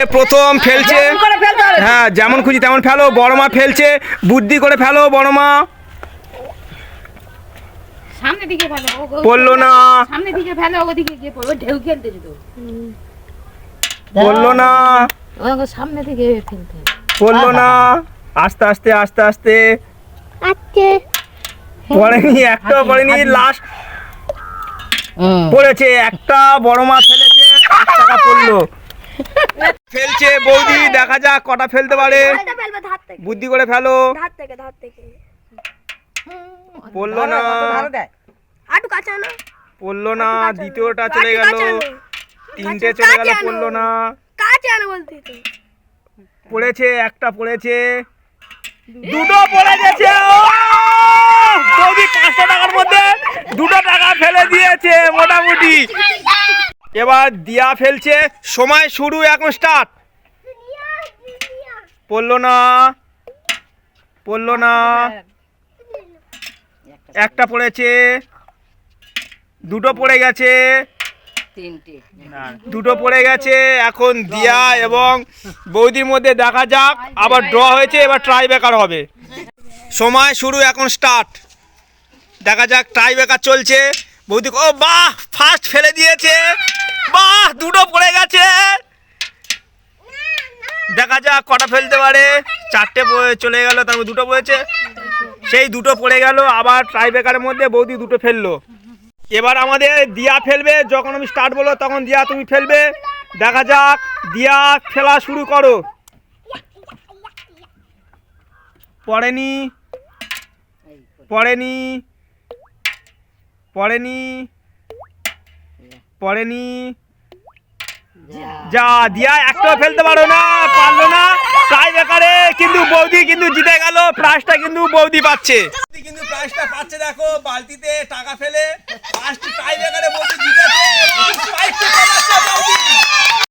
প্রথম ফেলছে, হ্যাঁ যেমন খুশি তেমন ফেলো। বড় মা ফেলছে, বুদ্ধি করে ফেলো। বড় মা সামনের দিকে ফেলো, পড়লো না, সামনের দিকে ফেলো, ওদিকে গিয়ে পড়বে। ঢেউ খেলতেছে তো, পড়লো না, ওকে সামনে দিকে ফেলতে। পড়লো না। আস্তে আস্তে আস্তে আস্তে পড়েনি, একটাও পড়েনি। লাস্ট পড়েছে একটা। বড় মা ফেলেছে, 1 টাকা পড়লো। ফেলছে বৌদি, দেখা যাক কটা ফেলতে পারে। বুদ্ধি করে ফেলো। পড়লো না, পড়লো না। দ্বিতীয়টা চলে গেল, 3টে চলে গেল, পড়লো না। পড়েছে, একটা পড়েছে, 2টো পড়ে গেছে। বৌদি 500 টাকার মধ্যে 2টো টাকা ফেলে দিয়েছে মোটামুটি। এবার দিয়া ফেলছে, সময় শুরু, এখন স্টার্ট। পড়লো না, পড়লো না। একটা পড়েছে, 2টো পড়ে গেছে, 2টো পড়ে গেছে। এখন দিয়া এবং বৌদির মধ্যে দেখা যাক, আবার ড্র হয়েছে, এবার ট্রাই বেকার হবে। সময় শুরু, এখন স্টার্ট। দেখা যাক, ট্রাই বেকার চলছে। বৌদি, ও বাহ, ফার্স্ট ফেলে দিয়েছে। বাহ, 2টো পড়ে গেছে। দেখা যাক কটা ফেলতে পারে। 4টে চলে গেল, তারপর 2টো পড়েছে, সেই 2টো পড়ে গেল। আবার ট্রাই বেকারের মধ্যে বৌদি 2টো ফেললো। এবার আমাদের দিয়া ফেলবে। যখন আমি স্টার্ট বলবো তখন দিয়া তুমি ফেলবে। দেখা যাক, দিয়া ফেলা শুরু করো। পড়েনি, পড়েনি, পড়েনি, পড়েনি। যা, দিয়া একটাও ফেলতে পারো না, পারলো না। ট্রাই বেকারে কিন্তু বৌদি কিন্তু জিতে গেল। প্রাইজটা কিন্তু বৌদি পাচ্ছে, কিন্তু প্রাইজটা পাচ্ছে। দেখো, বালতিতে টাকা ফেলে ফার্স্ট ট্রাই বেকারে বৌদি জিতেছে।